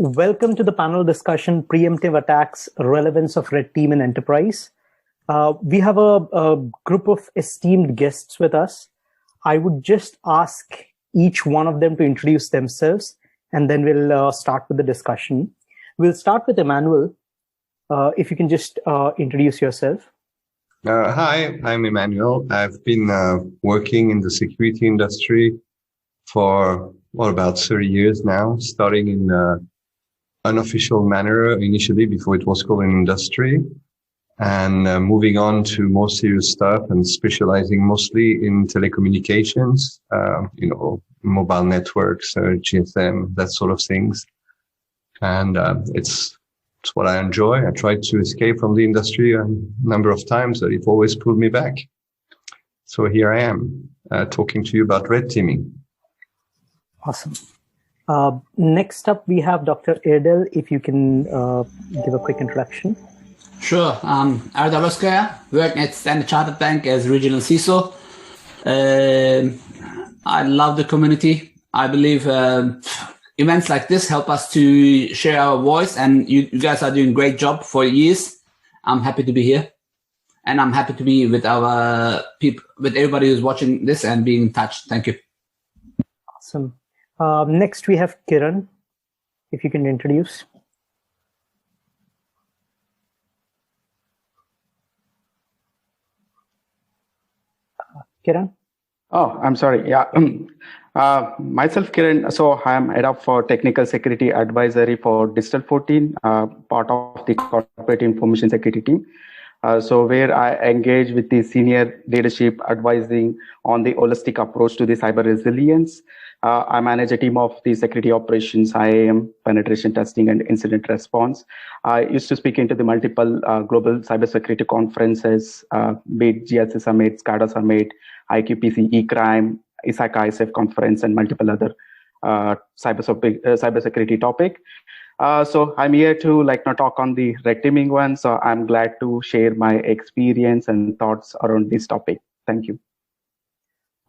Welcome to the panel discussion, Preemptive Attacks, Relevance of Red Team in Enterprise. We have a group of esteemed guests with us. I would just ask each one of them to introduce themselves, and then we'll start with the discussion. We'll start with Emmanuel. If you can just introduce yourself. Hi, I'm Emmanuel. I've been working in the security industry for about 30 years now, starting in unofficial manner initially before it was called an industry, and moving on to more serious stuff and specializing mostly in telecommunications, mobile networks, GSM, that sort of things. And it's what I enjoy. I tried to escape from the industry a number of times, but it always pulled me back. So here I am talking to you about red teaming. Awesome. Next up, we have Dr. Erdel. If you can give a quick introduction. Sure. Erdel Roskaya, work at Standard Chartered Bank as regional CISO. I love the community. I believe events like this help us to share our voice, and you guys are doing a great job for years. I'm happy to be here, and I'm happy to be with our people, with everybody who's watching this and being in touch. Thank you. Awesome. Next, we have Kiran. If you can introduce. Kiran? Oh, I'm sorry. Yeah. Myself, Kiran. So I'm head of for technical security advisory for Digital 14, part of the corporate information security team. So where I engage with the senior leadership advising on the holistic approach to the cyber resilience. I manage a team of the security operations, IAM, penetration testing, and incident response. I used to speak into the multiple global cybersecurity conferences, be it GSC Summit, SCADA Summit, IQPC, eCrime, ISACA ISAF conference, and multiple other cybersecurity topic. So I'm here to talk on the red teaming one. So I'm glad to share my experience and thoughts around this topic. Thank you.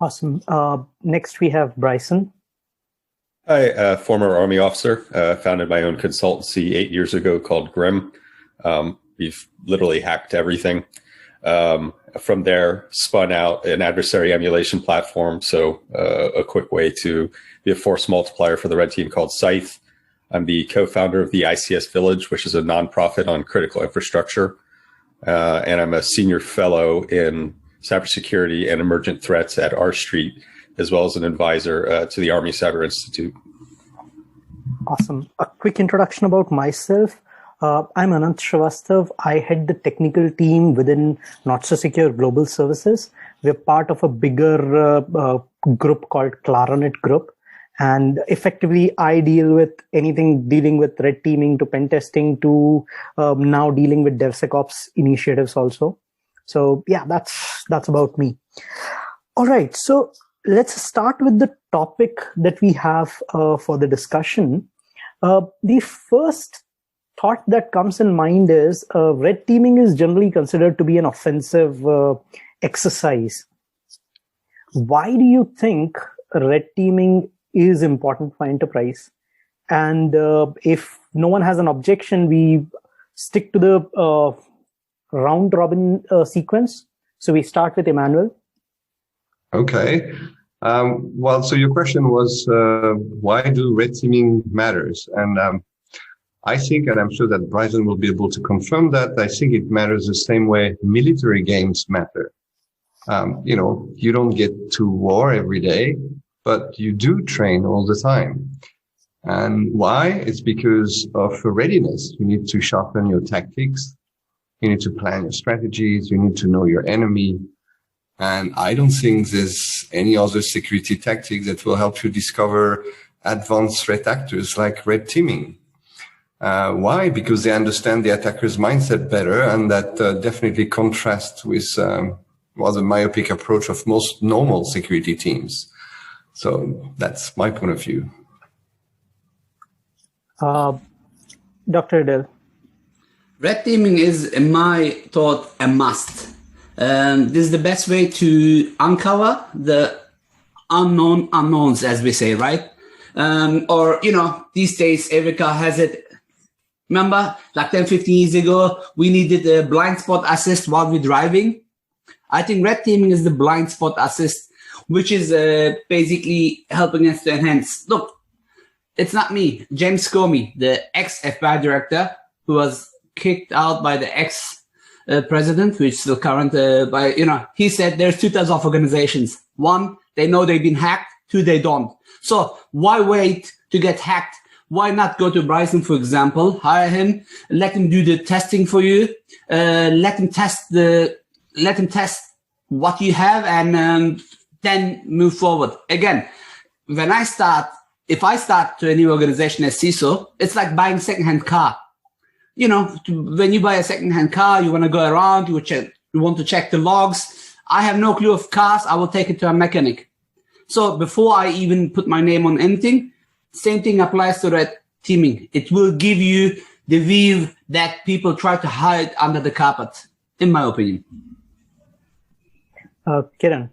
Awesome. Next, we have Bryson. Hi, former Army officer. Founded my own consultancy 8 years ago called Grim. We've literally hacked everything. From there, spun out an adversary emulation platform. So a quick way to be a force multiplier for the red team called Scythe. I'm the co-founder of the ICS Village, which is a nonprofit on critical infrastructure. And I'm a senior fellow in cybersecurity and emergent threats at R Street, as well as an advisor to the Army Cyber Institute. Awesome. A quick introduction about myself. I'm Anant Srivastav. I head the technical team within Not So Secure Global Services. We're part of a bigger group called Clarinet Group. And effectively, I deal with anything dealing with red teaming to pen testing to now dealing with DevSecOps initiatives also. So yeah, that's about me. All right, so let's start with the topic that we have for the discussion. The first thought that comes in mind is red teaming is generally considered to be an offensive exercise. Why do you think red teaming is important for enterprise? And if no one has an objection, we stick to the round robin sequence. So we start with Emmanuel. Okay. Well, so your question was, why do red teaming matters? And I think, and I'm sure that Bryson will be able to confirm that, I think it matters the same way military games matter. You don't get to war every day, but you do train all the time. And why? It's because of readiness. You need to sharpen your tactics. You need to plan your strategies. You need to know your enemy. And I don't think there's any other security tactic that will help you discover advanced threat actors like red teaming. Why? Because they understand the attacker's mindset better, and that definitely contrasts with the myopic approach of most normal security teams. So that's my point of view. Dr. Adele. Red teaming is, in my thought, a must. This is the best way to uncover the unknown unknowns, as we say, right? Or, these days, Erica has it. Remember, like 10, 15 years ago, we needed a blind spot assist while we're driving. I think red teaming is the blind spot assist, which is basically helping us to enhance. Look, it's not me. James Comey, the ex-FBI director, who was kicked out by the ex-president, who is still current, he said there's two types of organizations. One, they know they've been hacked. Two, they don't. So why wait to get hacked? Why not go to Bryson, for example, hire him, let him do the testing for you, let him test what you have, and then move forward. Again, if I start to a new organization as CISO, it's like buying a secondhand car. When you buy a secondhand car, you want to go around, you want to check the logs. I have no clue of cars. I will take it to a mechanic. So before I even put my name on anything, same thing applies to red teaming. It will give you the view that people try to hide under the carpet, in my opinion. Kiran.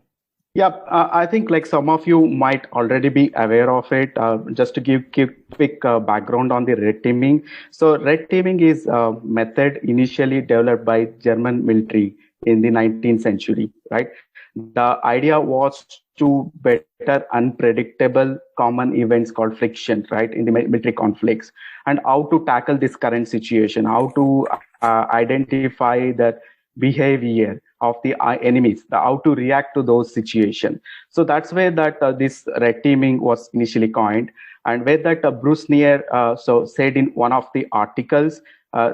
Yeah, I think like some of you might already be aware of it. Just to give quick background on the red teaming. So red teaming is a method initially developed by German military in the 19th century, right? The idea was to better unpredictable common events called friction, right, in the military conflicts, and how to tackle this current situation, how to identify the behavior of the enemies, how to react to those situations. So that's where that this red teaming was initially coined, and where that Bruce Neer said in one of the articles,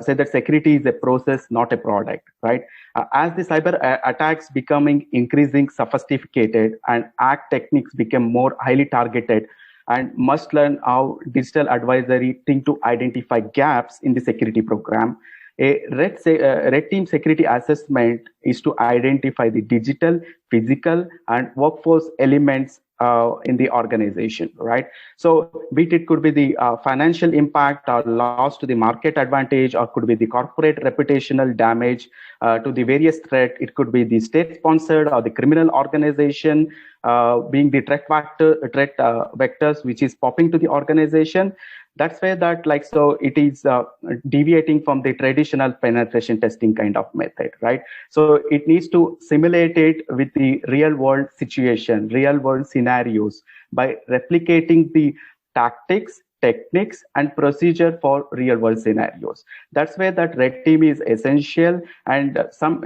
said that security is a process, not a product, right? As the cyber attacks becoming increasing sophisticated and act techniques become more highly targeted, and must learn how digital advisory think to identify gaps in the security program. A red team security assessment is to identify the digital, physical, and workforce elements in the organization, right? So it could be the financial impact or loss to the market advantage, or could be the corporate reputational damage to the various threat. It could be the state-sponsored or the criminal organization being the threat vectors which is popping to the organization. That's where that so it is deviating from the traditional penetration testing kind of method, right? So it needs to simulate it with the real world situation, real world scenarios by replicating the tactics, techniques, and procedure for real world scenarios. That's where that red team is essential. And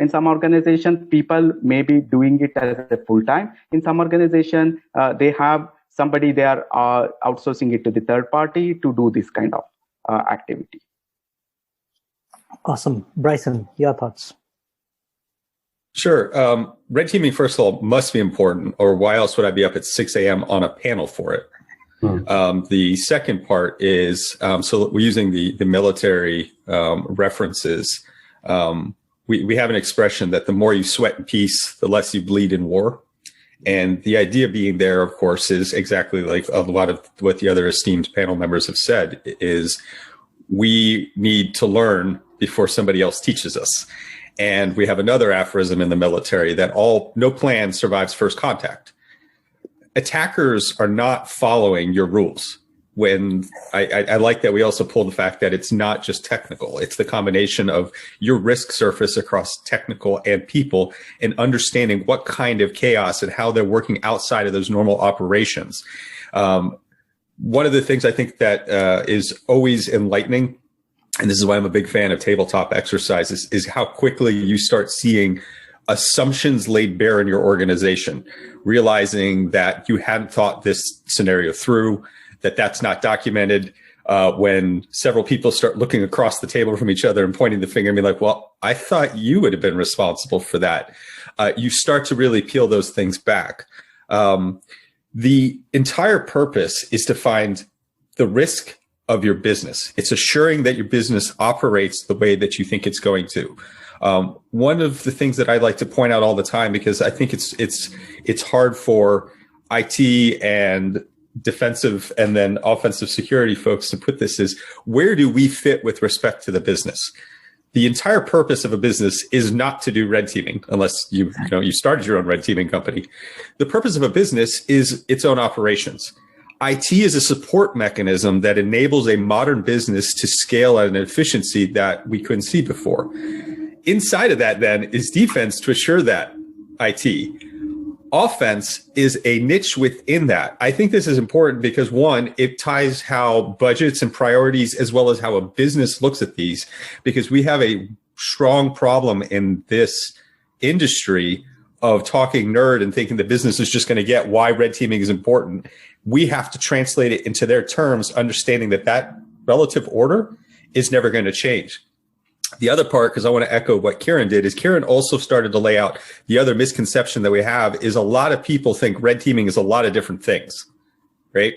in some organizations, people may be doing it as a full time. In some organization, they have somebody they are outsourcing it to the third party to do this kind of activity. Awesome. Bryson, your thoughts? Sure. Red teaming, first of all, must be important, or why else would I be up at 6 a.m. on a panel for it? The second part is, so we're using the military references. We have an expression that the more you sweat in peace, the less you bleed in war. And the idea being there, of course, is exactly like a lot of what the other esteemed panel members have said, is we need to learn before somebody else teaches us. And we have another aphorism in the military that no plan survives first contact. Attackers are not following your rules. When I like that we also pull the fact that it's not just technical. It's the combination of your risk surface across technical and people, and understanding what kind of chaos and how they're working outside of those normal operations. One of the things I think that is always enlightening, and this is why I'm a big fan of tabletop exercises, is how quickly you start seeing assumptions laid bare in your organization, realizing that you hadn't thought this scenario through, that's not documented. When several people start looking across the table from each other and pointing the finger and be like, well, I thought you would have been responsible for that. You start to really peel those things back. The entire purpose is to find the risk of your business. It's assuring that your business operates the way that you think it's going to. One of the things that I like to point out all the time, because I think it's hard for IT and defensive and then offensive security folks to put this, is where do we fit with respect to the business? The entire purpose of a business is not to do red teaming, unless you started your own red teaming company. The purpose of a business is its own operations. IT is a support mechanism that enables a modern business to scale at an efficiency that we couldn't see before. Inside of that, then, is defense to assure that IT. Offense is a niche within that. I think this is important because, one, it ties how budgets and priorities as well as how a business looks at these, because we have a strong problem in this industry of talking nerd and thinking the business is just going to get why red teaming is important. We have to translate it into their terms, understanding that that relative order is never going to change. The other part, because I want to echo what Kieran did, is Kieran also started to lay out the other misconception that we have is a lot of people think red teaming is a lot of different things, right?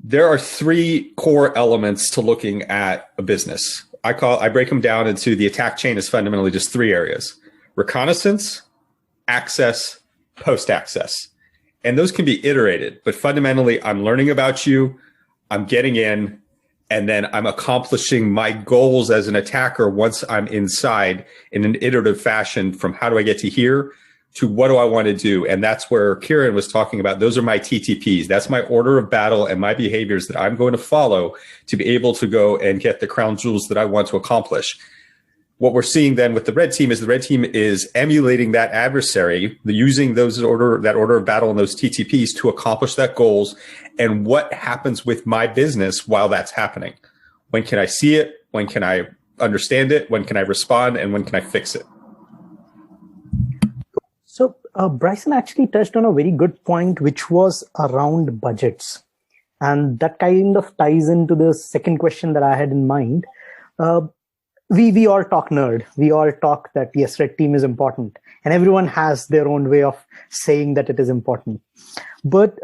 There are three core elements to looking at a business. I break them down into the attack chain as fundamentally just three areas: reconnaissance, access, post-access. And those can be iterated, but fundamentally I'm learning about you, I'm getting in, and then I'm accomplishing my goals as an attacker once I'm inside in an iterative fashion, from how do I get to here to what do I want to do? And that's where Kieran was talking about. Those are my TTPs. That's my order of battle and my behaviors that I'm going to follow to be able to go and get the crown jewels that I want to accomplish. What we're seeing then with the red team is the red team is emulating that adversary, using that order of battle and those TTPs to accomplish that goals. And what happens with my business while that's happening? When can I see it? When can I understand it? When can I respond? And when can I fix it? So Bryson actually touched on a very good point, which was around budgets. And that kind of ties into the second question that I had in mind. We all talk nerd. We all talk that, yes, red team is important. And everyone has their own way of saying that it is important. But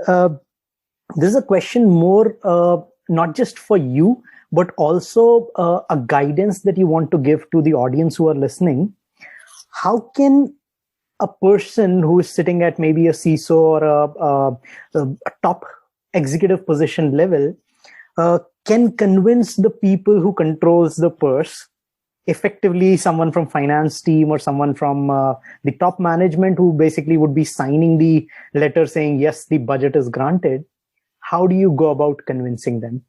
this is a question more not just for you, but also a guidance that you want to give to the audience who are listening. How can a person who is sitting at maybe a CISO or a top executive position level can convince the people who controls the purse, effectively someone from finance team or someone from the top management who basically would be signing the letter saying, yes, the budget is granted? How do you go about convincing them?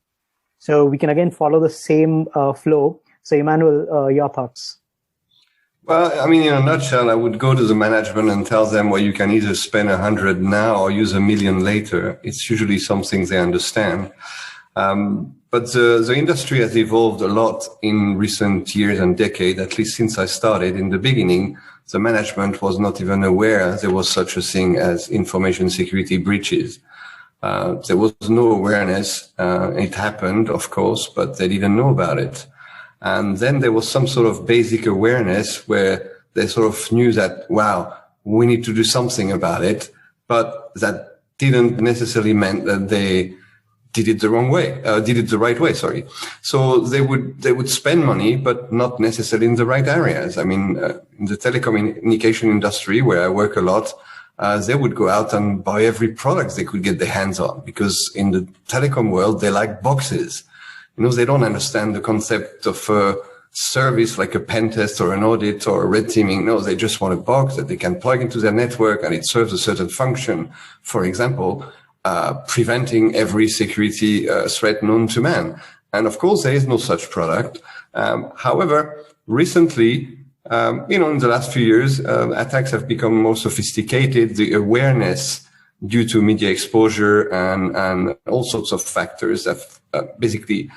So we can again follow the same flow. So Emmanuel, your thoughts? Well, I mean, in a nutshell, I would go to the management and tell them, well, you can either spend 100 now or use $1 million later. It's usually something they understand. But the industry has evolved a lot in recent years and decades, at least since I started. In the beginning, the management was not even aware there was such a thing as information security breaches. There was no awareness. It happened, of course, but they didn't know about it. And then there was some sort of basic awareness where they sort of knew that, wow, we need to do something about it. But that didn't necessarily mean that they did it the wrong way, did it the right way, sorry. So they would spend money, but not necessarily in the right areas. I mean, in the telecommunication industry where I work a lot, they would go out and buy every product they could get their hands on, because in the telecom world, they like boxes. You know, they don't understand the concept of a service like a pen test or an audit or a red teaming. No, they just want a box that they can plug into their network and it serves a certain function. For example, preventing every security threat known to man. And of course, there is no such product. However, recently, in the last few years, attacks have become more sophisticated. The awareness due to media exposure and all sorts of factors have basically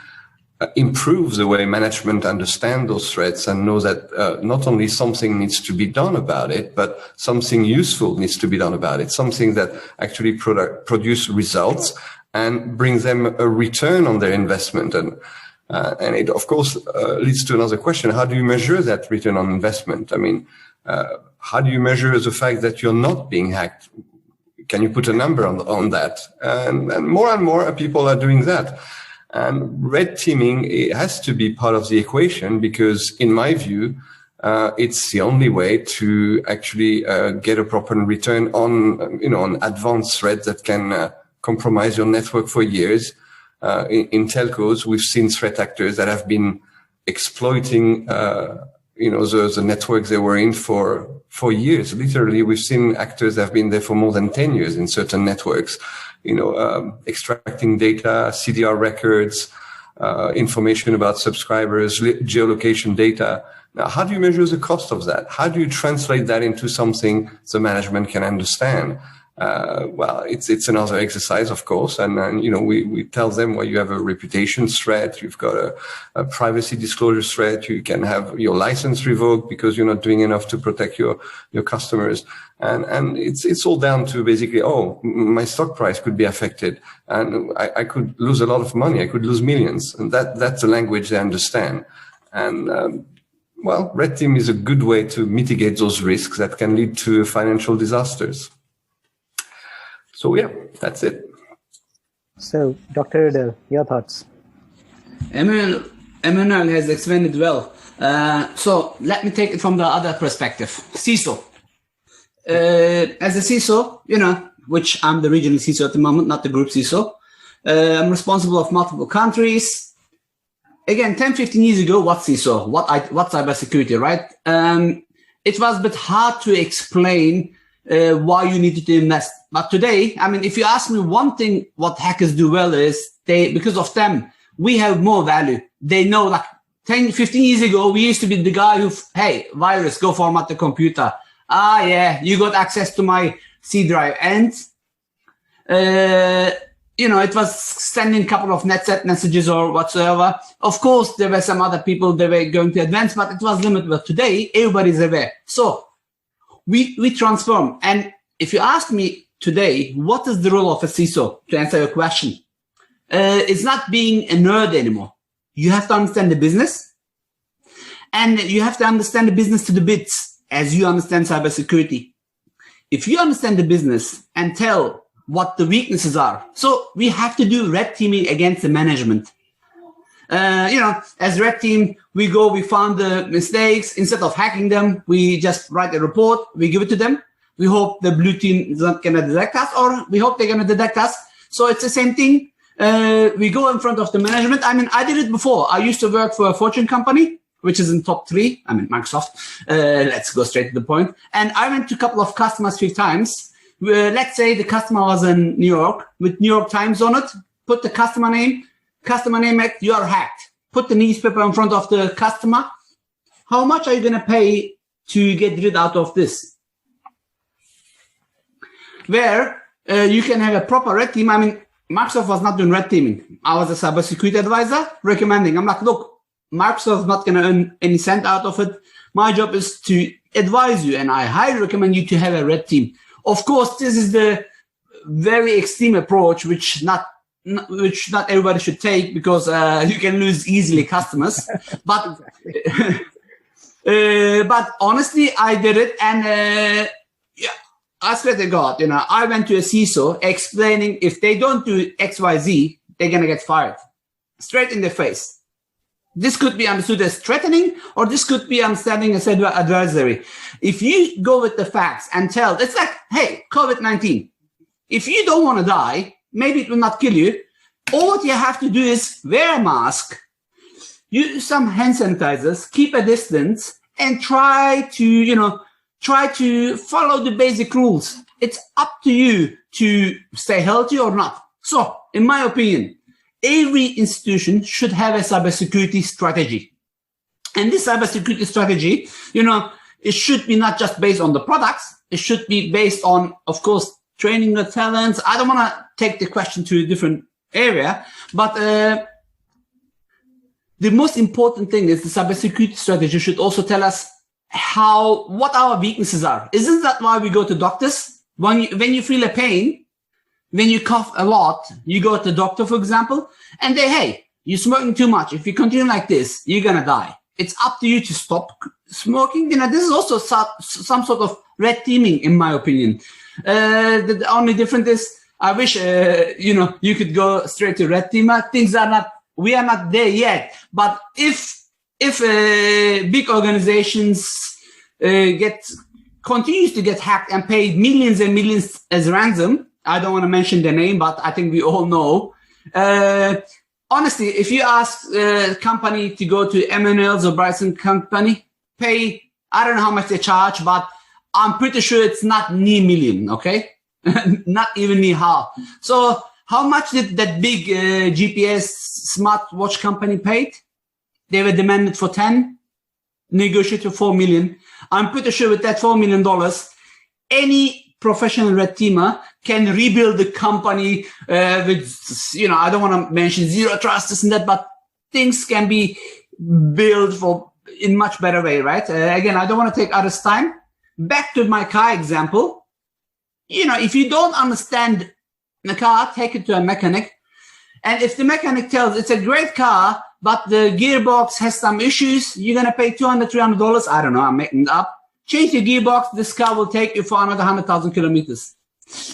improve the way management understand those threats and know that not only something needs to be done about it, but something useful needs to be done about it, something that actually produce results and brings them a return on their investment. And it, of course, leads to another question. How do you measure that return on investment? I mean, how do you measure the fact that you're not being hacked? Can you put a number on that? And more people are doing that. And red teaming, it has to be part of the equation because, in my view, it's the only way to actually get a proper return on advanced threats that can compromise your network for years. In telcos, we've seen threat actors that have been exploiting, the networks they were in for years. Literally, we've seen actors that have been there for more than 10 years in certain networks. extracting data, CDR records, information about subscribers, geolocation data. Now, how do you measure the cost of that? How do you translate that into something the management can understand? Well, it's another exercise, of course. And we tell them, well, you have a reputation threat. You've got a privacy disclosure threat. You can have your license revoked because you're not doing enough to protect your customers. And it's all down to basically, my stock price could be affected and I could lose a lot of money. I could lose millions. And that's the language they understand. And, well, Red Team is a good way to mitigate those risks that can lead to financial disasters. So, yeah, that's it. So, Dr. Adel, your thoughts? Emmanuel has explained it well. So let me take it from the other perspective. CISO. As a CISO, which I'm the regional CISO at the moment, not the group CISO. I'm responsible of multiple countries. Again, 10, 15 years ago, what CISO? What cybersecurity, right? It was a bit hard to explain why you needed to invest. But today, if you ask me one thing, what hackers do well is because of them, we have more value. They know, like 10, 15 years ago, we used to be the guy who, hey, virus, go format the computer. Yeah, you got access to my C drive. And, it was sending a couple of NetSet messages or whatsoever. Of course, there were some other people that were going to advance, but it was limited. But today, everybody's aware. So we transform. And if you ask me today, what is the role of a CISO, to answer your question? It's not being a nerd anymore. You have to understand the business, and you have to understand the business to the bits as you understand cybersecurity. If you understand the business and tell what the weaknesses are, so we have to do red teaming against the management. As red team, we found the mistakes. Instead of hacking them, we just write a report, we give it to them. We hope the blue team is not going to detect us, or we hope they're going to detect us. So it's the same thing. We go in front of the management. I did it before. I used to work for a Fortune company, which is in top 3. Microsoft. Let's go straight to the point. And I went to a couple of customers 3 times. Let's say the customer was in New York with New York Times on it. Put the customer name, you are hacked. Put the newspaper in front of the customer. How much are you going to pay to get rid out of this? Where you can have a proper red team. Microsoft was not doing red teaming. I was a cybersecurity advisor recommending. I'm like, look, Microsoft's not going to earn any cent out of it. My job is to advise you, and I highly recommend you to have a red team. Of course, this is the very extreme approach, which not everybody should take, because you can lose easily customers. But but honestly, I did it, and I swear to God, I went to a CISO explaining if they don't do X, Y, Z, they're gonna get fired, straight in the face. This could be understood as threatening, or this could be understanding as advisory. If you go with the facts and tell, it's like, hey, COVID-19. If you don't want to die, maybe it will not kill you. All what you have to do is wear a mask, use some hand sanitizers, keep a distance, and try to follow the basic rules. It's up to you to stay healthy or not. So, in my opinion, every institution should have a cybersecurity strategy. And this cybersecurity strategy, it should be not just based on the products. It should be based on, of course, training the talents. I don't want to take the question to a different area, but the most important thing is the cybersecurity strategy should also tell us what our weaknesses are. Isn't that why we go to doctors? When you feel a pain, when you cough a lot, you go to the doctor, for example, and hey, you're smoking too much. If you continue like this, you're going to die. It's up to you to stop smoking. This is also some sort of red teaming, in my opinion. The only difference is, I wish, you could go straight to red teamer. We are not there yet. But if big organizations continues to get hacked and paid millions and millions as ransom, I don't want to mention the name, but I think we all know. Honestly, if you ask a company to go to Emmanuel's or Bryson's company, pay, I don't know how much they charge, but I'm pretty sure it's not near million, okay? Not even ni hao. So how much did that big GPS smartwatch company paid? They were demanded for 10, negotiated 4 million. I'm pretty sure with that $4 million, any professional red teamer can rebuild the company with, I don't want to mention zero trust, this and that, but things can be built in much better way, right? Again, I don't want to take others' time. Back to my car example. If you don't understand the car, take it to a mechanic. And if the mechanic tells it's a great car, but the gearbox has some issues, you're going to pay $200, $300. I don't know, I'm making it up. Change the gearbox, this car will take you for another 100,000 kilometers.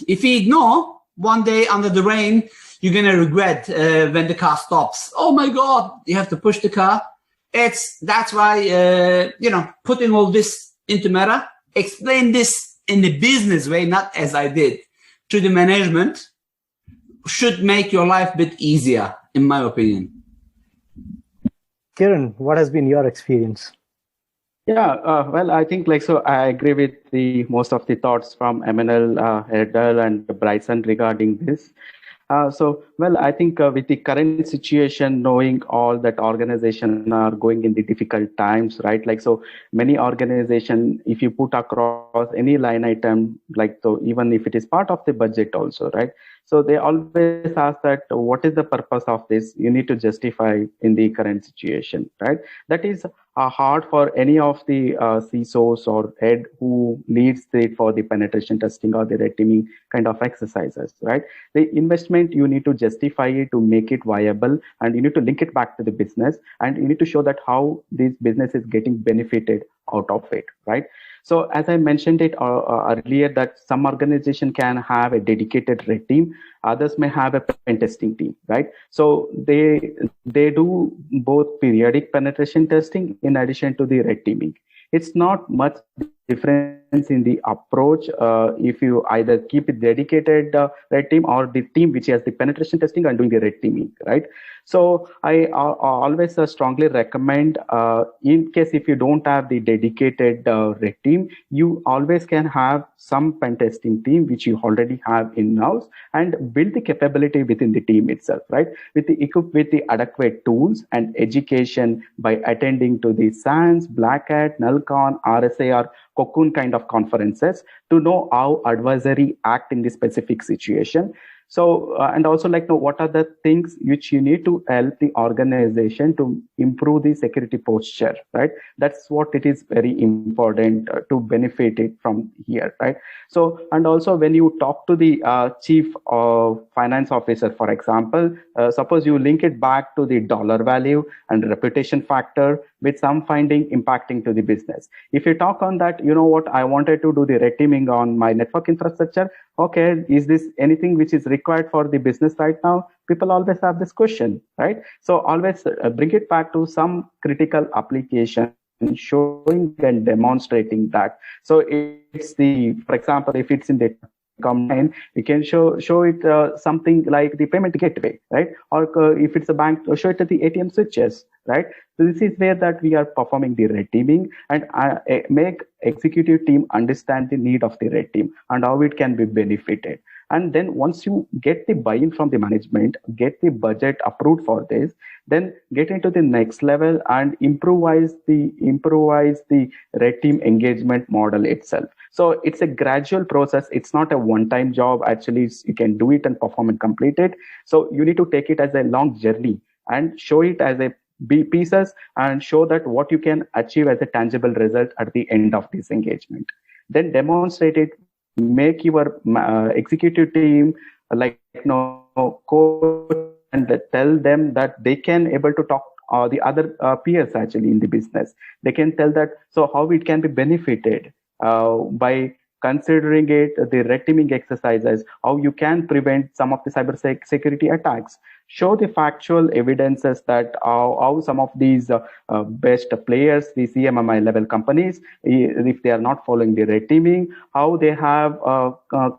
If you ignore, one day under the rain, you're going to regret when the car stops. Oh my God, you have to push the car. That's why, putting all this into matter, explain this in the business way, not as I did, to the management, should make your life a bit easier, in my opinion. Kiran, what has been your experience? Yeah, well, I think I agree with most of the thoughts from Emmanuel, Erdal, and Bryson regarding this. I think with the current situation, knowing all that organizations are going in the difficult times, right? Many organizations, if you put across any line item, even if it is part of the budget also, right? So they always ask that, what is the purpose of this? You need to justify in the current situation, right? That is hard for any of the CISOs or head who leads it for the penetration testing or the red teaming kind of exercises, right? The investment, you need to justify it to make it viable, and you need to link it back to the business, and you need to show that how this business is getting benefited out of it, right? So as I mentioned it earlier, that some organization can have a dedicated red team, others may have a pen testing team, right? So they do both periodic penetration testing in addition to the red teaming. It's not much difference in the approach if you either keep it dedicated red team or the team which has the penetration testing and doing the red teaming, right? So I always strongly recommend, in case if you don't have the dedicated red team, you always can have some pen testing team which you already have in-house, and build the capability within the team itself, right? Equipped with the adequate tools and education by attending to the SANS, Black Hat, Nullcon, RSA, or Cocoon kind of conferences to know how adversary act in this specific situation. So, and also know what are the things which you need to help the organization to improve the security posture, right? That's what it is very important to benefit it from here, right? So, and also when you talk to the chief finance officer, for example, suppose you link it back to the dollar value and reputation factor with some finding impacting to the business. If you talk on that, I wanted to do the red teaming on my network infrastructure. Okay, is this anything which is required for the business right now? People always have this question, right? So always bring it back to some critical application, showing and demonstrating that. So it's for example, if it's in the combine, you can show it something like the payment gateway, right? Or if it's a bank, show it at the ATM switches, right? So this is where that we are performing the red teaming, and make executive team understand the need of the red team and how it can be benefited. And then once you get the buy-in from the management, get the budget approved for this, then get into the next level and improvise the red team engagement model itself. So it's a gradual process. It's not a one-time job. Actually, you can do it and perform and complete it. So you need to take it as a long journey and show it as a pieces, and show that what you can achieve as a tangible result at the end of this engagement. Then demonstrate it, make your executive team coach, and tell them that they can able to talk the other peers actually in the business. They can tell that, so how it can be benefited by considering it, the red teaming exercises, how you can prevent some of the cyber security attacks. Show the factual evidences that how some of these best players, the CMMI level companies, if they are not following the red teaming, how they have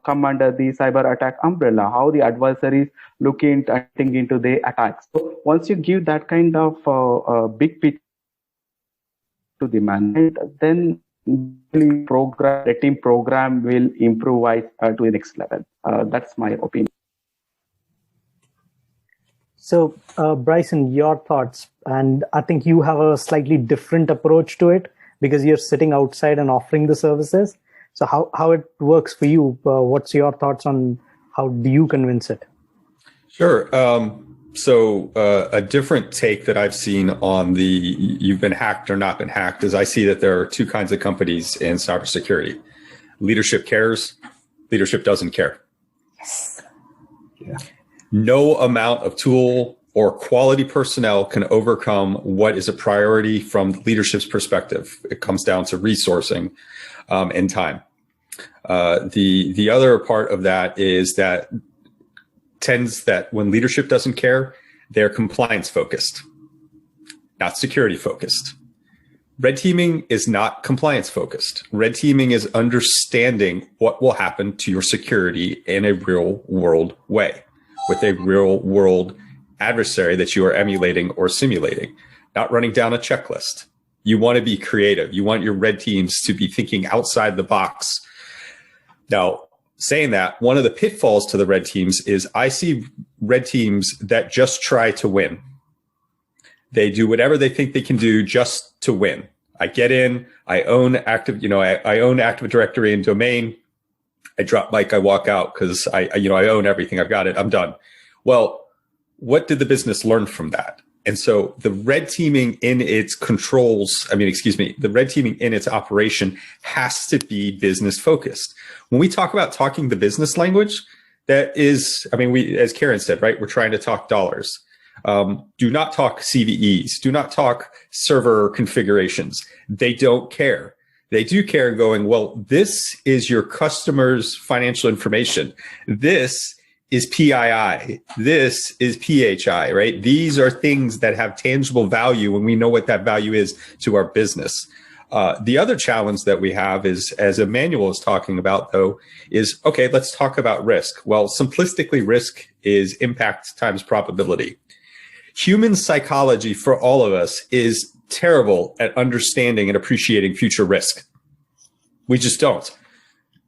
come under the cyber attack umbrella, how the adversaries look into the attacks. So once you give that kind of big picture to the management, then red team program will improvise to the next level. That's my opinion. So, Bryson, your thoughts, and I think you have a slightly different approach to it because you're sitting outside and offering the services. So how it works for you? What's your thoughts on how do you convince it? Sure. So a different take that I've seen on the you've been hacked or not been hacked is I see that there are two kinds of companies in cybersecurity. Leadership cares, leadership doesn't care. Yes. Yeah. No amount of tool or quality personnel can overcome what is a priority from leadership's perspective. It comes down to resourcing and time. The other part of that is that tends that when leadership doesn't care, they're compliance focused, not security focused. Red teaming is not compliance focused. Red teaming is understanding what will happen to your security in a real world way with a real world adversary that you are emulating or simulating, not running down a checklist. You want to be creative. You want your red teams to be thinking outside the box. Now, saying that, one of the pitfalls to the red teams is I see red teams that just try to win. They do whatever they think they can do just to win. I get in, I own Active, I own Active Directory and domain. I drop mic, I walk out because I own everything. I've got it. I'm done. Well, what did the business learn from that? And so the red teaming in its the red teaming in its operation has to be business focused. When we talk about talking the business language, that is, as Karen said, right? We're trying to talk dollars. Do not talk CVEs. Do not talk server configurations. They don't care. They do care going, well, this is your customer's financial information. This is PII. This is PHI, right? These are things that have tangible value and we know what that value is to our business. The other challenge that we have is, as Emmanuel is talking about, though, is, okay, let's talk about risk. Well, simplistically, risk is impact times probability. Human psychology for all of us is terrible at understanding and appreciating future risk. We just don't.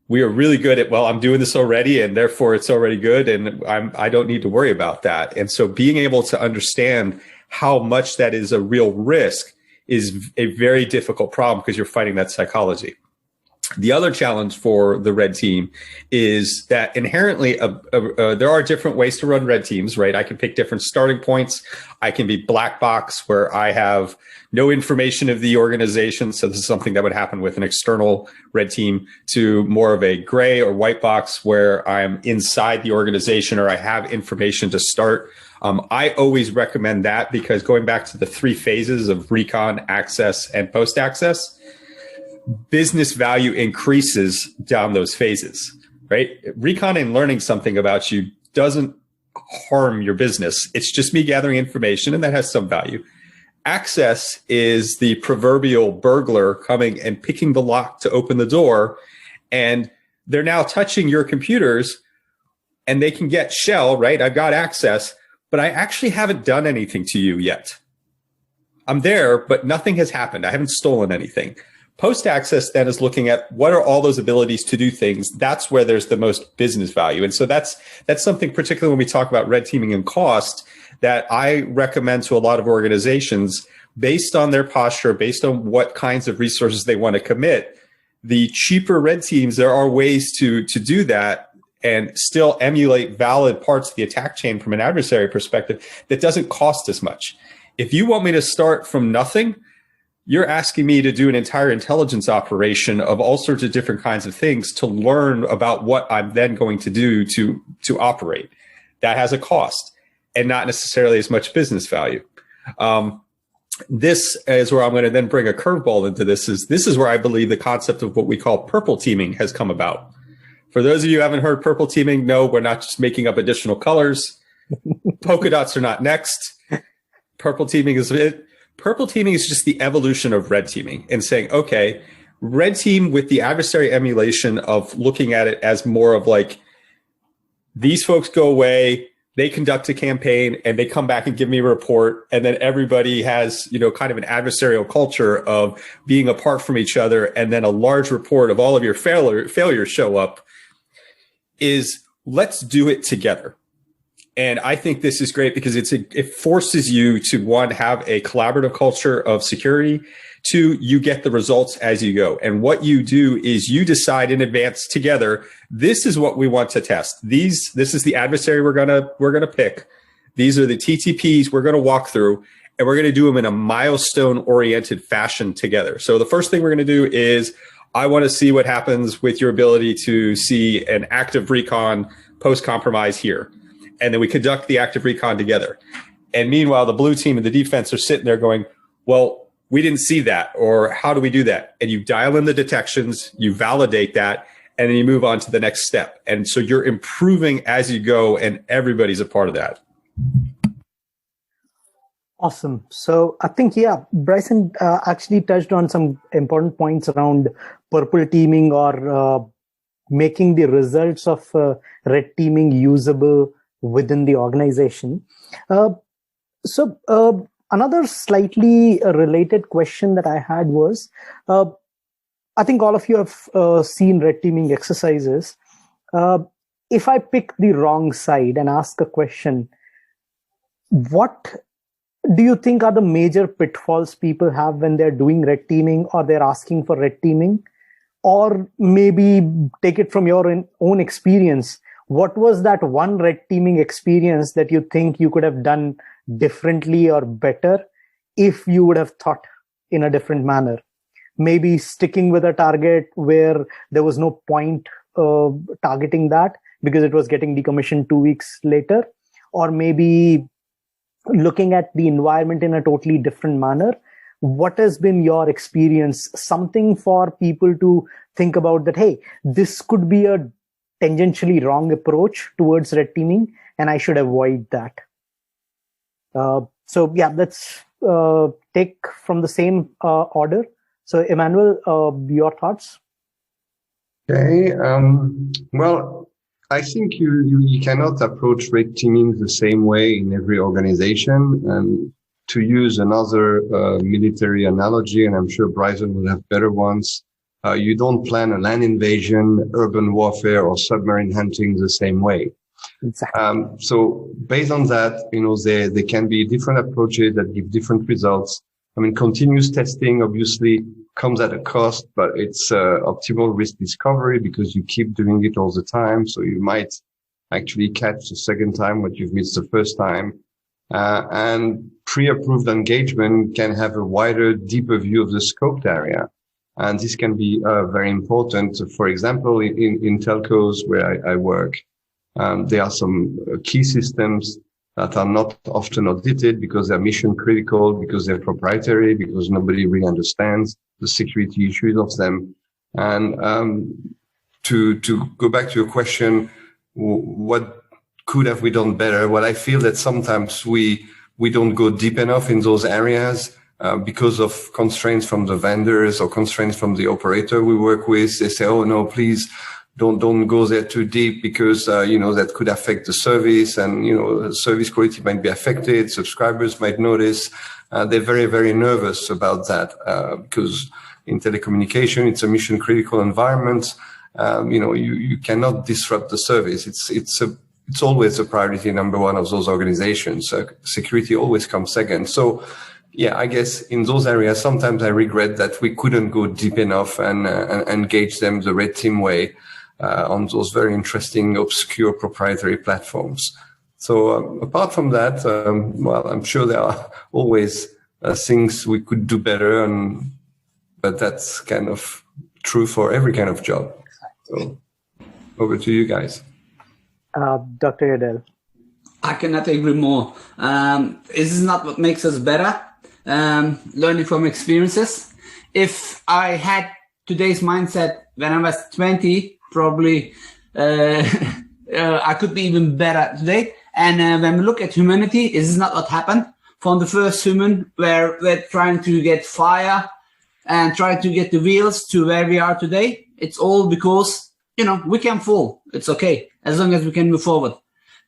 We are really good at, well, I'm doing this already and therefore it's already good and I don't need to worry about that. And so being able to understand how much that is a real risk is a very difficult problem because you're fighting that psychology. The other challenge for the red team is that inherently there are different ways to run red teams, right? I can pick different starting points. I can be black box where I have no information of the organization. So this is something that would happen with an external red team, to more of a gray or white box where I'm inside the organization or I have information to start. I always recommend that because going back to the 3 phases of recon, access, and post-access, business value increases down those phases, right? Recon and learning something about you doesn't harm your business. It's just me gathering information and that has some value. Access is the proverbial burglar coming and picking the lock to open the door, and they're now touching your computers and they can get shell, right? I've got access, but I actually haven't done anything to you yet. I'm there, but nothing has happened. I haven't stolen anything. Post-access then is looking at what are all those abilities to do things. That's where there's the most business value. And so that's something, particularly when we talk about red teaming and cost, that I recommend to a lot of organizations based on their posture, based on what kinds of resources they want to commit. The cheaper red teams, there are ways to do that and still emulate valid parts of the attack chain from an adversary perspective that doesn't cost as much. If you want me to start from nothing, you're asking me to do an entire intelligence operation of all sorts of different kinds of things to learn about what I'm then going to do to operate. That has a cost and not necessarily as much business value. This is where I'm going to then bring a curveball into this is where I believe the concept of what we call purple teaming has come about. For those of you who haven't heard purple teaming, no, we're not just making up additional colors. Polka dots are not next. Purple teaming is it. Purple teaming is just the evolution of red teaming and saying, okay, red team with the adversary emulation of looking at it as more of like, these folks go away, they conduct a campaign and they come back and give me a report. And then everybody has, kind of an adversarial culture of being apart from each other. And then a large report of all of your failures show up. Is let's do it together. And I think this is great because it forces you to, one, have a collaborative culture of security. Two, you get the results as you go. And what you do is you decide in advance together, this is what we want to test. This is the adversary we're gonna pick. These are the TTPs we're gonna walk through, and we're gonna do them in a milestone-oriented fashion together. So the first thing we're gonna do is, I want to see what happens with your ability to see an active recon post-compromise here. And then we conduct the active recon together. And meanwhile, the blue team and the defense are sitting there going, well, we didn't see that, or how do we do that? And you dial in the detections, you validate that, and then you move on to the next step. And so you're improving as you go, and everybody's a part of that. Awesome. So I think, Bryson actually touched on some important points around purple teaming or making the results of red teaming usable within the organization. So another slightly related question that I had was, I think all of you have seen red teaming exercises. If I pick the wrong side and ask a question, what do you think are the major pitfalls people have when they're doing red teaming or they're asking for red teaming? Or maybe take it from your own experience. What was that one red teaming experience that you think you could have done differently or better if you would have thought in a different manner? Maybe sticking with a target where there was no point targeting that because it was getting decommissioned 2 weeks later, or maybe looking at the environment in a totally different manner. What has been your experience? Something for people to think about that, hey, this could be a tangentially wrong approach towards red teaming, and I should avoid that. Let's take from the same order. So, Emmanuel, your thoughts? Okay. Well, I think you cannot approach red teaming the same way in every organization. And to use another military analogy, and I'm sure Bryson will have better ones, you don't plan a land invasion, urban warfare, or submarine hunting the same way. Exactly. So based on that, there can be different approaches that give different results. I mean, continuous testing obviously comes at a cost, but it's optimal risk discovery because you keep doing it all the time. So you might actually catch the second time what you've missed the first time. And pre-approved engagement can have a wider, deeper view of the scoped area. And this can be very important. For example, in telcos where I work, there are some key systems that are not often audited because they're mission critical, because they're proprietary, because nobody really understands the security issues of them. And to go back to your question, what could have we done better? Well, I feel that sometimes we don't go deep enough in those areas because of constraints from the vendors or constraints from the operator we work with. They say, oh no, please don't go there too deep because, that could affect the service and, service quality might be affected. Subscribers might notice. They're very, very nervous about that, because in telecommunication, it's a mission critical environment. You cannot disrupt the service. It's always a priority number one of those organizations. Security always comes second. So, yeah, I guess in those areas, sometimes I regret that we couldn't go deep enough and engage them the red team way on those very interesting, obscure proprietary platforms. So apart from that, I'm sure there are always things we could do better, but that's kind of true for every kind of job. So over to you guys. Dr. Adel. I cannot agree more. This is not what makes us better. Learning from experiences. If I had today's mindset when I was 20, probably I could be even better today. And when we look at humanity, this is not what happened. From the first human, where we're trying to get fire and try to get the wheels to where we are today, it's all because, we can fall. It's okay, as long as we can move forward.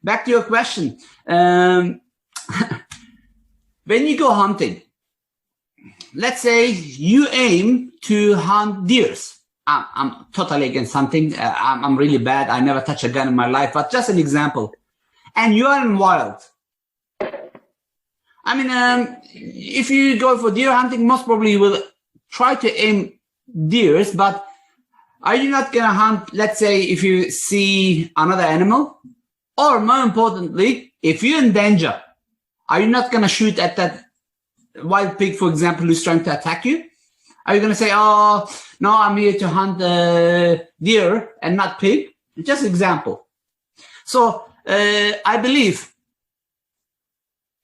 back to your question. When you go hunting, let's say you aim to hunt deers. I'm totally against hunting. I'm really bad. I never touched a gun in my life, but just an example. And you are in wild. I mean, if you go for deer hunting, most probably you will try to aim deers, but are you not going to hunt, let's say, if you see another animal? Or more importantly, if you're in danger, are you not going to shoot at that wild pig, for example, who's trying to attack you? Are you going to say, oh, no, I'm here to hunt deer and not pig? Just example. So I believe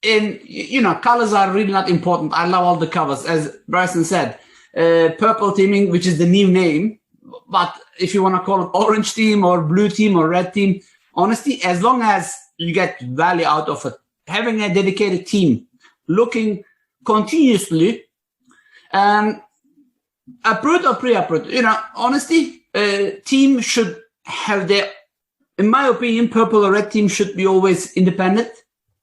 colors are really not important. I love all the colors. As Bryson said, purple teaming, which is the new name. But if you want to call it orange team or blue team or red team, honestly, as long as you get value out of it, having a dedicated team, looking continuously, approved or pre-approved, honestly, team should have their, in my opinion, purple or red team should be always independent.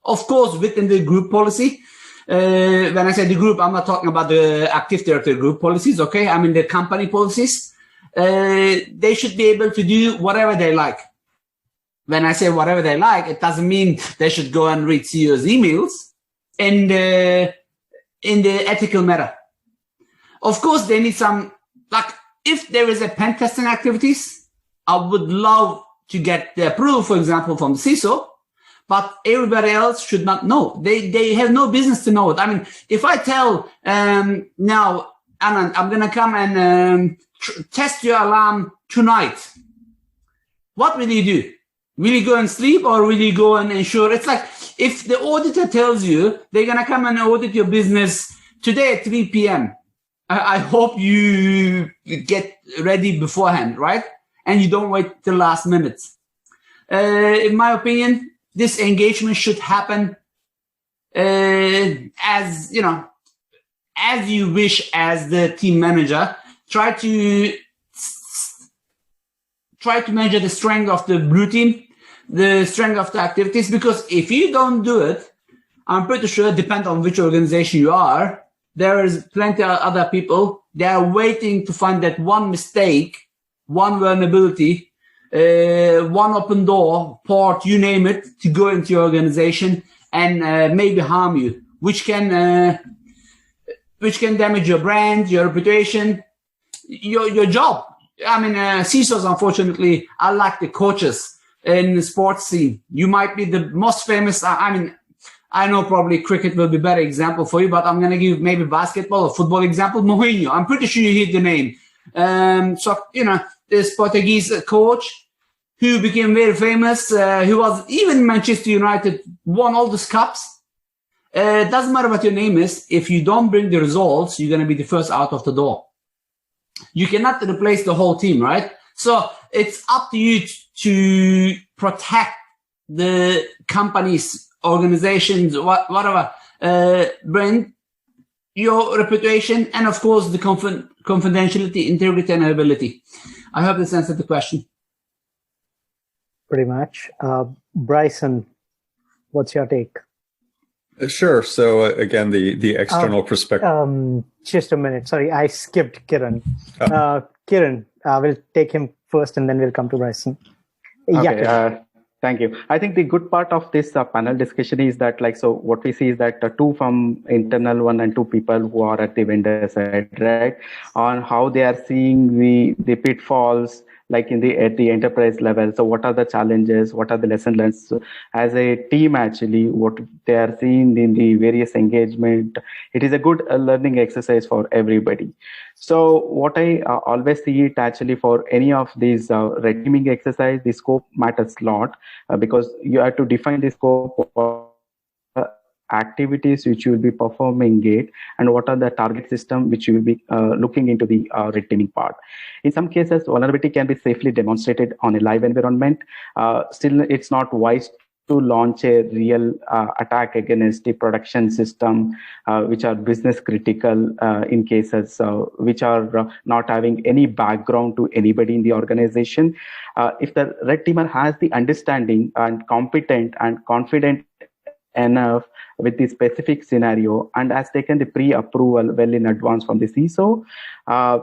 Of course, within the group policy. When I say the group, I'm not talking about the active directory group policies, okay? I mean the company policies. They should be able to do whatever they like. When I say whatever they like, it doesn't mean they should go and read CEO's emails in the ethical matter. Of course, they need some, like, if there is a pen testing activities, I would love to get the approval, for example, from the CISO, but everybody else should not know. They have no business to know it. I mean, if I tell, now, Anand, I'm going to come and test your alarm tonight, what will you do? Will you go and sleep or will you go and ensure? It's like if the auditor tells you they're going to come and audit your business today at 3 p.m., I hope you get ready beforehand, right? And you don't wait till last minute. In my opinion, this engagement should happen as you wish as the team manager. Try to measure the strength of the blue team, the strength of the activities, because if you don't do it, I'm pretty sure, depend on which organization you are, there is plenty of other people. They are waiting to find that one mistake, one vulnerability, one open door, port, you name it, to go into your organization and maybe harm you, which can damage your brand, your reputation, your job. I mean, CISOs, unfortunately, are like the coaches in the sports scene. You might be the most famous. I know probably cricket will be a better example for you, but I'm going to give maybe basketball or football example. Mourinho, I'm pretty sure you heard the name. This Portuguese coach who became very famous, who was even Manchester United, won all these cups. Doesn't matter what your name is. If you don't bring the results, you're going to be the first out of the door. You cannot replace the whole team, right? So it's up to you to protect the companies, organizations, whatever, brand, your reputation, and of course the confidentiality, integrity, and ability. I hope this answered the question. Pretty much. Bryson, what's your take? Sure. So again, the external perspective. Just a minute. Sorry, I skipped Kiran. Kiran, we'll take him first and then we'll come to Bryson. Okay, Yeah. Thank you. I think the good part of this panel discussion is that, so what we see is that two from internal one and two people who are at the vendor side, right, on how they are seeing the pitfalls, like at the enterprise level. So what are the challenges? What are the lessons learned? So as a team, actually, what they are seeing in the various engagement, it is a good learning exercise for everybody. So what I always see it actually for any of these red teaming exercise, the scope matters a lot because you have to define the scope of activities which you will be performing it, and what are the target system which you will be looking into the red teaming part. In some cases, vulnerability can be safely demonstrated on a live environment. Still, it's not wise to launch a real attack against the production system, which are business critical in cases which are not having any background to anybody in the organization. If the red teamer has the understanding and competent and confident enough with the specific scenario and has taken the pre-approval well in advance from the CISO,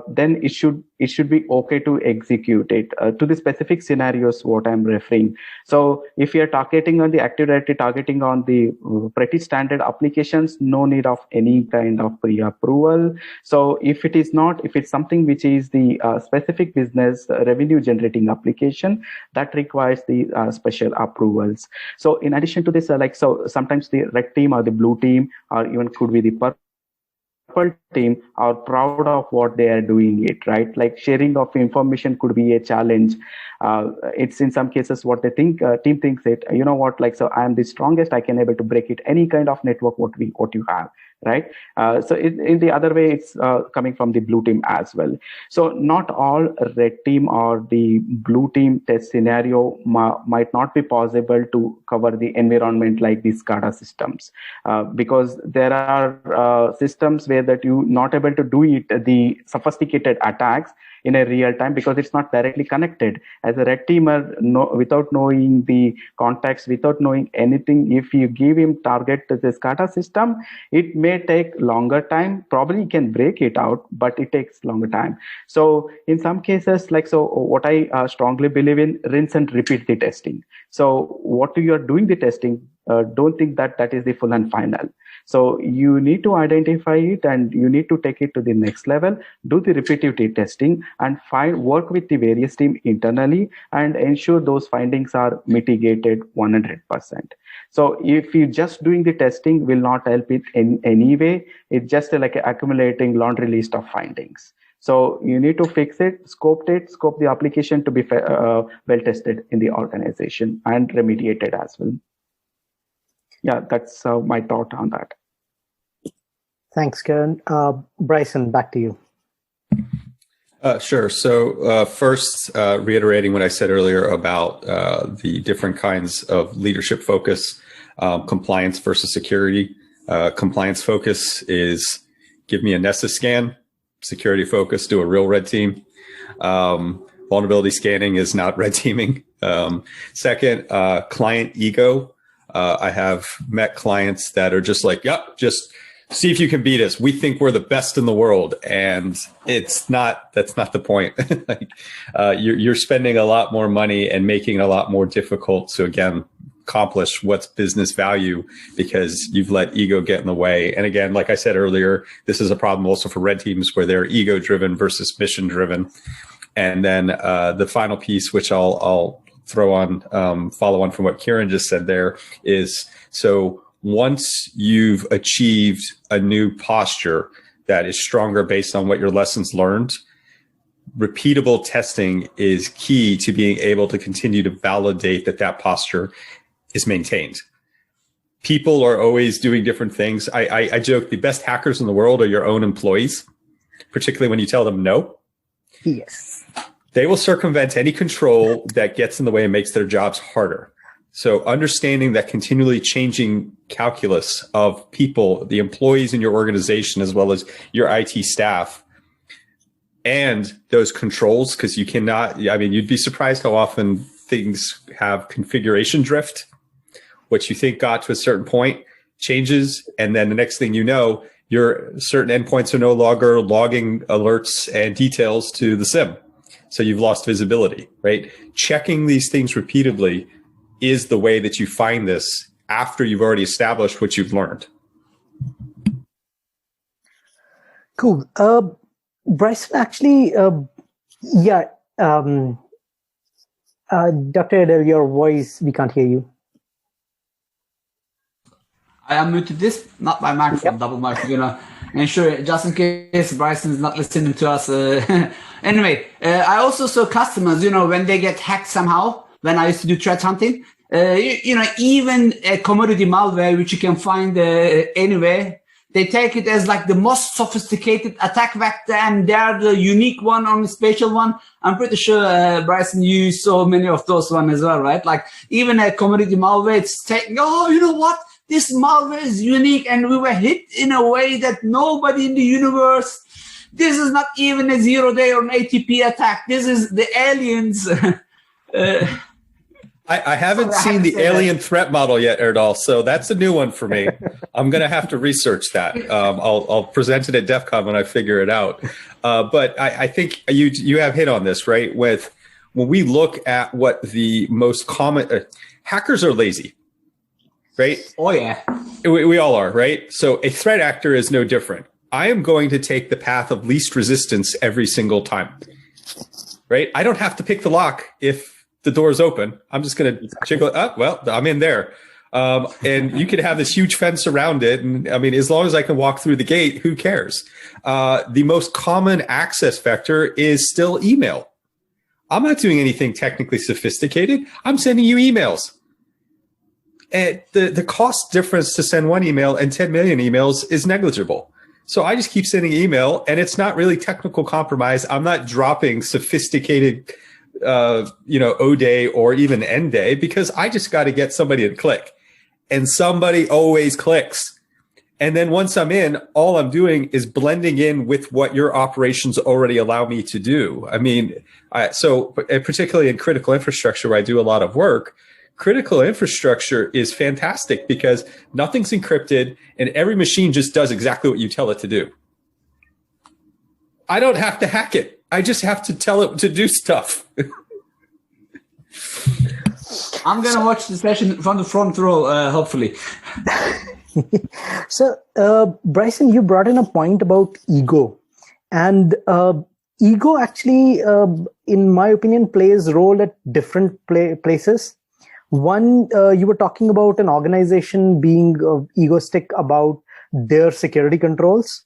then it should be okay to execute it to the specific scenarios what I'm referring. So if you're targeting on the Active Directory, targeting on the pretty standard applications, no need of any kind of pre-approval. So if it's something which is the specific business revenue generating application, that requires the special approvals. So in addition to this, so sometimes the red team or the blue team or even could be the purple team are proud of what they are doing it, right? Like sharing of information could be a challenge. It's in some cases what they think, team thinks it, you know what, like, so I am the strongest, I can able to break it, any kind of network what you have, right? So in the other way, it's coming from the blue team as well. So not all red team or the blue team test scenario might not be possible to cover the environment like these SCADA systems, because there are systems where that you not able to do it, the sophisticated attacks in a real time, because it's not directly connected. As a red teamer, without knowing the context, without knowing anything, if you give him target to the SCADA system, it may take longer time. Probably you can break it out, but it takes longer time. So in some cases, like, so what I strongly believe in, rinse and repeat the testing. So what you are doing the testing, don't think that is the full and final. So you need to identify it and you need to take it to the next level, do the repetitive testing and work with the various team internally and ensure those findings are mitigated 100%. So if you just doing the testing will not help it in any way. It's just like accumulating laundry list of findings. So you need to fix it, scope the application to be well tested in the organization and remediated as well. Yeah, that's my thought on that. Thanks, Kiran. Bryson, back to you. Sure. So first, reiterating what I said earlier about the different kinds of leadership focus, compliance versus security. Compliance focus is give me a Nessus scan. Security focus, do a real red team. Vulnerability scanning is not red teaming. Second, client ego. I have met clients that are just like, yep, just see if you can beat us. We think we're the best in the world. And that's not the point. Like, you're spending a lot more money and making it a lot more difficult to, again, accomplish what's business value because you've let ego get in the way. And again, like I said earlier, this is a problem also for red teams where they're ego driven versus mission driven. And then the final piece, which I'll throw on, follow on from what Kiran just said there is, so once you've achieved a new posture that is stronger based on what your lessons learned, repeatable testing is key to being able to continue to validate that posture is maintained. People are always doing different things. I joke the best hackers in the world are your own employees, particularly when you tell them no. Yes. They will circumvent any control that gets in the way and makes their jobs harder. So understanding that continually changing calculus of people, the employees in your organization, as well as your IT staff, and those controls, because you cannot, I mean, you'd be surprised how often things have configuration drift. What you think got to a certain point changes, and then the next thing you know, your certain endpoints are no longer logging alerts and details to the SIM. So you've lost visibility, right? Checking these things repeatedly is the way that you find this after you've already established what you've learned. Cool. Bryson, actually, Dr. Adel, your voice, we can't hear you. I unmuted this, not my microphone, double microphone, ensure just in case Bryson is not listening to us. Anyway, I also saw customers, when they get hacked somehow, when I used to do threat hunting, even a commodity malware, which you can find anywhere, they take it as like the most sophisticated attack vector, and they're the unique one or the special one. I'm pretty sure, Bryson, you saw many of those ones as well, right? Like even a commodity malware, it's taking, oh, you know what? This malware is unique, and we were hit in a way that nobody in the universe. This is not even a 0-day or an ATP attack. This is the aliens. I haven't seen the alien threat model yet, Erdal, so that's a new one for me. I'm going to have to research that. I'll present it at DEF CON when I figure it out. But I think you have hit on this, right? When we look at what the most common hackers are lazy, right? Oh, yeah. We all are, right? So a threat actor is no different. I am going to take the path of least resistance every single time, right? I don't have to pick the lock if the door is open. I'm just going to jiggle it up. Well, I'm in there. And you could have this huge fence around it. And I mean, as long as I can walk through the gate, who cares? The most common access vector is still email. I'm not doing anything technically sophisticated. I'm sending you emails. And the cost difference to send one email and 10 million emails is negligible. So I just keep sending email, and it's not really technical compromise. I'm not dropping sophisticated, O-day or even N-day, because I just got to get somebody to click, and somebody always clicks. And then once I'm in, all I'm doing is blending in with what your operations already allow me to do. I mean, so particularly in critical infrastructure where I do a lot of work, critical infrastructure is fantastic because nothing's encrypted and every machine just does exactly what you tell it to do. I don't have to hack it. I just have to tell it to do stuff. I'm going to watch the session from the front row, hopefully. So, Bryson, you brought in a point about ego. And ego actually, in my opinion, plays a role at different places. One, you were talking about an organization being egoistic about their security controls.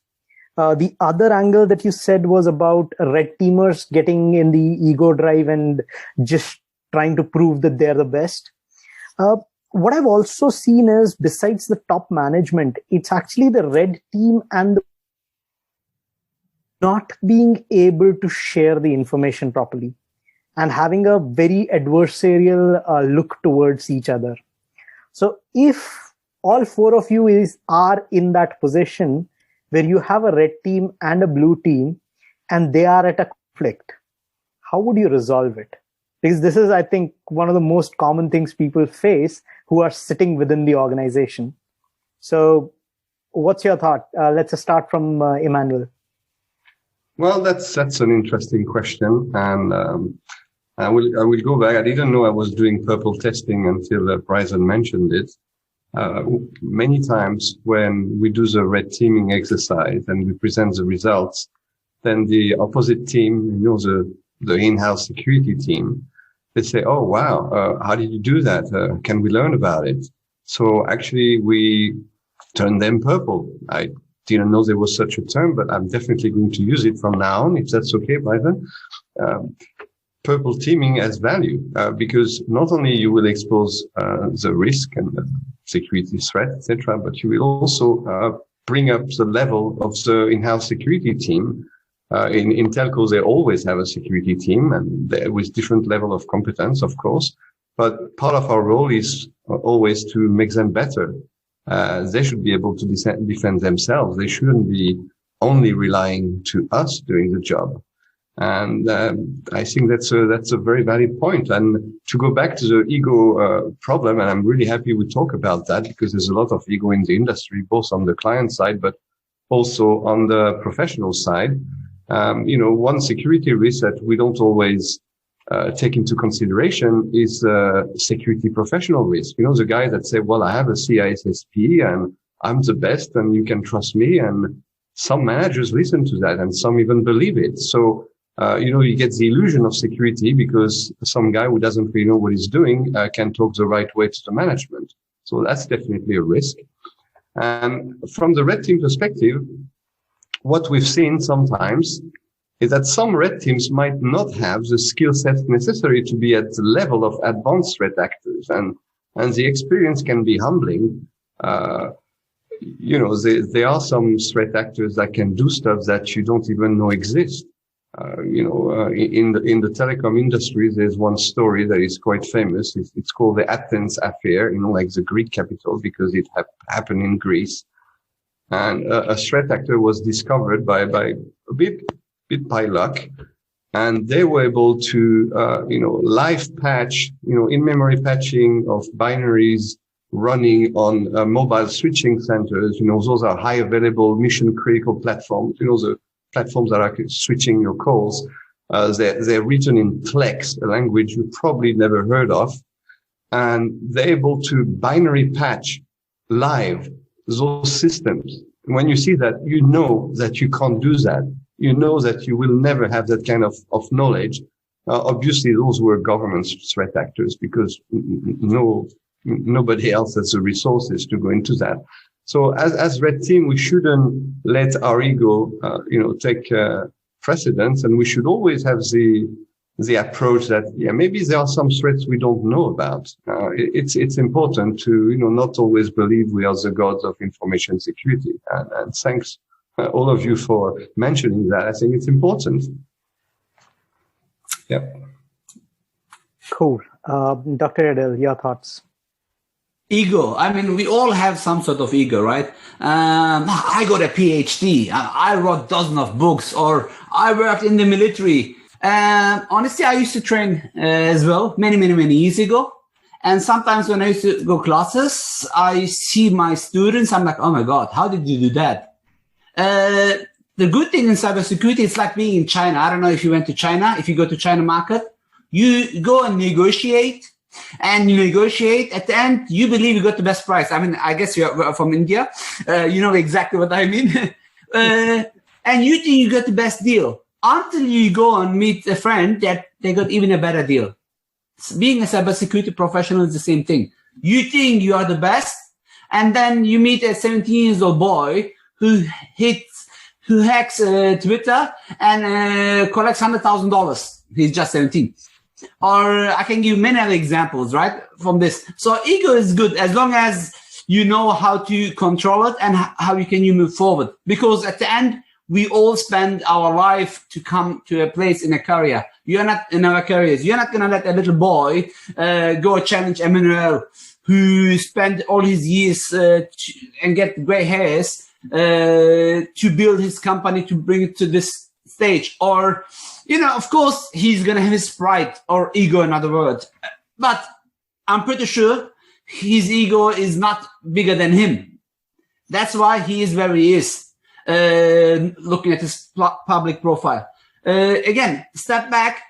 The other angle that you said was about red teamers getting in the ego drive and just trying to prove that they're the best. What I've also seen is, besides the top management, it's actually the red team and not being able to share the information properly and having a very adversarial look towards each other. So if all four of you are in that position where you have a red team and a blue team and they are at a conflict, how would you resolve it? Because this is, I think, one of the most common things people face who are sitting within the organization. So what's your thought? Let's start from Emmanuel. Well, that's an interesting question. And I will go back. I didn't know I was doing purple testing until Bryson mentioned it. Many times when we do the red teaming exercise and we present the results, then the opposite team, the in-house security team, they say, oh, wow, how did you do that? Can we learn about it? So actually, we turned them purple. I didn't know there was such a term, but I'm definitely going to use it from now on, if that's okay, Bryson. Purple teaming has value because not only you will expose the risk and the security threat, etc., but you will also bring up the level of the in-house security team. In telcos, they always have a security team and with different level of competence, of course. But part of our role is always to make them better. They should be able to defend themselves. They shouldn't be only relying to us doing the job. And I think that's a very valid point. And to go back to the ego problem, and I'm really happy we talk about that because there's a lot of ego in the industry, both on the client side, but also on the professional side. One security risk that we don't always take into consideration is security professional risk. The guy that say, well, I have a CISSP and I'm the best and you can trust me. And some managers listen to that and some even believe it. So, you get the illusion of security because some guy who doesn't really know what he's doing can talk the right way to the management. So that's definitely a risk. And from the red team perspective, what we've seen sometimes is that some red teams might not have the skill set necessary to be at the level of advanced threat actors. And the experience can be humbling. there are some threat actors that can do stuff that you don't even know exist. In the telecom industry, there's one story that is quite famous. It's called the Athens affair, like the Greek capital, because it happened in Greece. And a threat actor was discovered by a bit by luck. And they were able to, live patch, in-memory patching of binaries running on mobile switching centers. Those are high available mission critical platforms. The platforms that are switching your calls. They're written in Plex, a language you probably never heard of. And they're able to binary patch live those systems. When you see that, you know that you can't do that. You know that you will never have that kind of knowledge. Obviously, those were government threat actors because nobody else has the resources to go into that. So as Red Team, we shouldn't let our ego, take precedence, and we should always have the approach that, maybe there are some threats we don't know about. It's important to, not always believe we are the gods of information security. And thanks all of you for mentioning that. I think it's important. Yeah. Cool. Dr. Adel, your thoughts? Ego. I mean, we all have some sort of ego, right? I got a PhD. I wrote dozens of books, or I worked in the military. Honestly, I used to train as well many years ago. And sometimes when I used to go classes, I see my students. I'm like, oh my God, how did you do that? The good thing in cybersecurity, it's like being in China. I don't know if you went to China. If you go to China market, you go and negotiate. And you negotiate. At the end, you believe you got the best price. I mean, I guess you're from India. You know exactly what I mean. And you think you got the best deal until you go and meet a friend that they got even a better deal. Being a cybersecurity professional is the same thing. You think you are the best, and then you meet a 17-year-old boy who hacks Twitter and collects $100,000. He's just 17. Or I can give many other examples, right, from this. So ego is good as long as you know how to control it and how you move forward. Because at the end, we all spend our life to come to a place in a career. You're not in our careers. You're not going to let a little boy go challenge Emmanuel, who spent all his years and get gray hairs to build his company, to bring it to this stage. Or, of course, he's going to have his pride or ego, in other words. But I'm pretty sure his ego is not bigger than him. That's why he is where he is, looking at his public profile. Again, step back.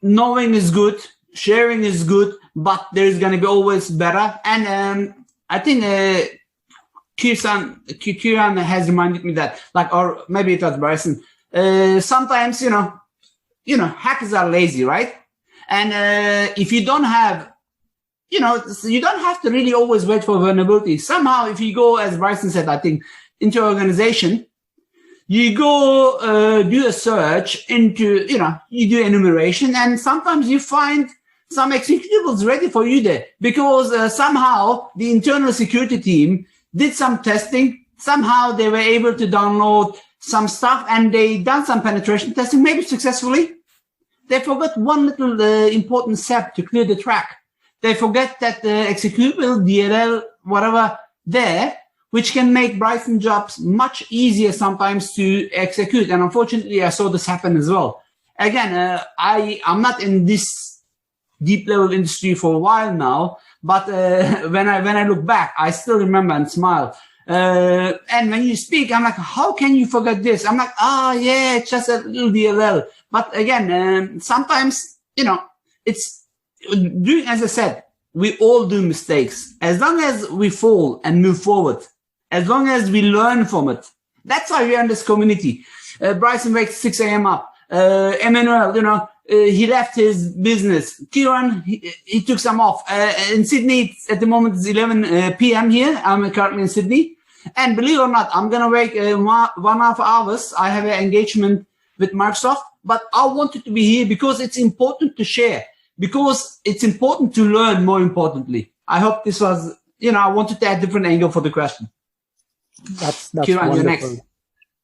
Knowing is good. Sharing is good. But there's going to be always better. And I think Kiran has reminded me that, or maybe it was Bryson. Sometimes, hackers are lazy, right? And if you don't have, you don't have to really always wait for vulnerability. Somehow, if you go, as Bryson said, I think, into your organization, you go do a search into, you do enumeration, and sometimes you find some executables ready for you there because somehow the internal security team did some testing. Somehow they were able to download some stuff and they done some penetration testing, maybe successfully. They forgot one little important step to clear the track. They forget that the executable, DLL, whatever there, which can make Bryson jobs much easier sometimes to execute. And unfortunately, I saw this happen as well. Again, I'm not in this deep level industry for a while now, but when I look back, I still remember and smile. And when you speak, I'm like, how can you forget this? I'm like, yeah, it's just a little DLL. But again, sometimes, it's doing, as I said, we all do mistakes. As long as we fall and move forward, as long as we learn from it, that's why we're in this community. Bryson wakes 6 a.m. up. Emmanuel, he left his business. Kiran, he took some off. In Sydney, at the moment, it's 11 p.m. here. I'm currently in Sydney. And believe it or not, I'm going to wake 1.5 hours. I have an engagement with Microsoft, but I wanted to be here because it's important to share, because it's important to learn, more importantly. I hope this was I wanted to add different angle for the question. That's Kiran, you're next. wonderful.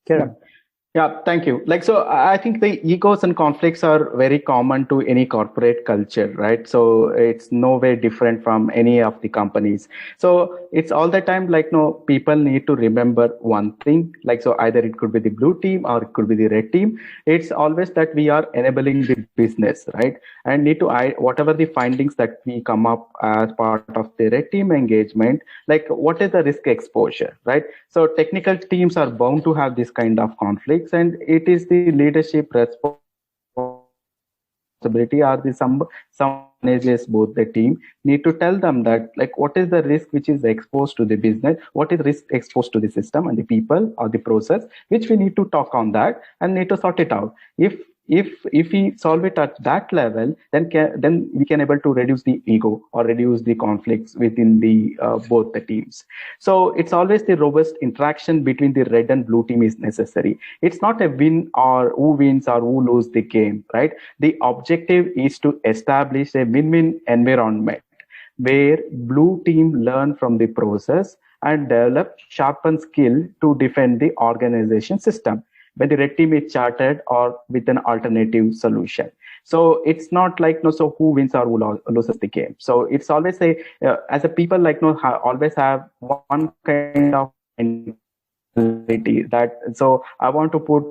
Kiran. Yeah, thank you. So I think the egos and conflicts are very common to any corporate culture, right? So it's no way different from any of the companies. So it's all the time people need to remember one thing, so either it could be the blue team or it could be the red team. It's always that we are enabling the business, right? And need to, whatever the findings that we come up as part of the red team engagement, what is the risk exposure, right? So technical teams are bound to have this kind of conflicts, and it is the leadership responsibility or some manages both the team need to tell them that what is the risk which is exposed to the business, what is risk exposed to the system and the people or the process, which we need to talk on that and need to sort it out. If we solve it at that level, then we can able to reduce the ego or reduce the conflicts within the both the teams. So it's always the robust interaction between the red and blue team is necessary. It's not a win or who wins or who lose the game, right? The objective is to establish a win-win environment where blue team learn from the process and develop sharpened skill to defend the organization system when the red team is chartered or with an alternative solution. So it's not so who wins or who loses the game. So it's always as a people always have one kind of mentality that, so I want to put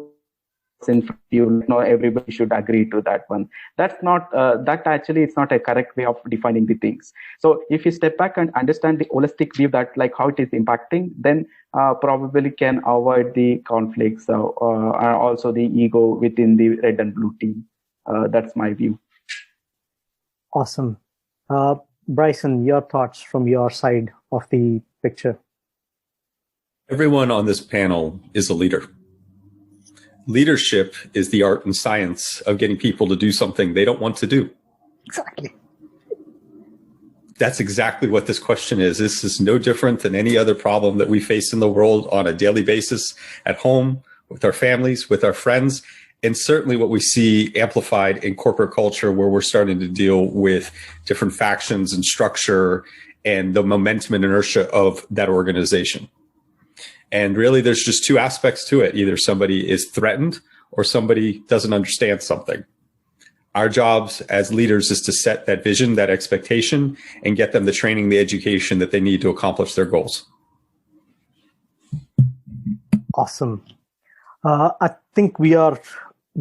in front of you, everybody should agree to that one. That's not, that actually it's not a correct way of defining the things. So if you step back and understand the holistic view that how it is impacting, then probably can avoid the conflicts and also the ego within the red and blue team. That's my view. Awesome. Bryson, your thoughts from your side of the picture. Everyone on this panel is a leader. Leadership is the art and science of getting people to do something they don't want to do. Exactly. That's exactly what this question is. This is no different than any other problem that we face in the world on a daily basis, at home, with our families, with our friends, and certainly what we see amplified in corporate culture, where we're starting to deal with different factions and structure and the momentum and inertia of that organization. And really, there's just two aspects to it. Either somebody is threatened or somebody doesn't understand something. Our jobs as leaders is to set that vision, that expectation, and get them the training, the education that they need to accomplish their goals. Awesome. I think we are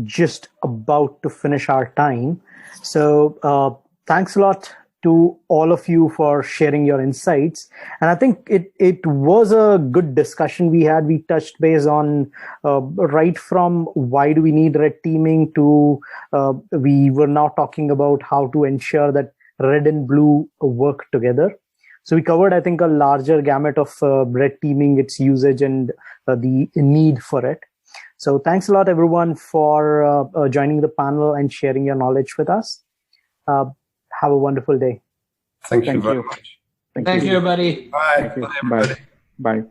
just about to finish our time. So thanks a lot to all of you for sharing your insights. And I think it was a good discussion we had. We touched base on right from why do we need red teaming to we were now talking about how to ensure that red and blue work together. So we covered, I think, a larger gamut of red teaming, its usage and the need for it. So thanks a lot, everyone, for joining the panel and sharing your knowledge with us. Have a wonderful day. Thank you very much. Thank you, everybody. Bye. Thank you. Bye, everybody. Bye. Bye.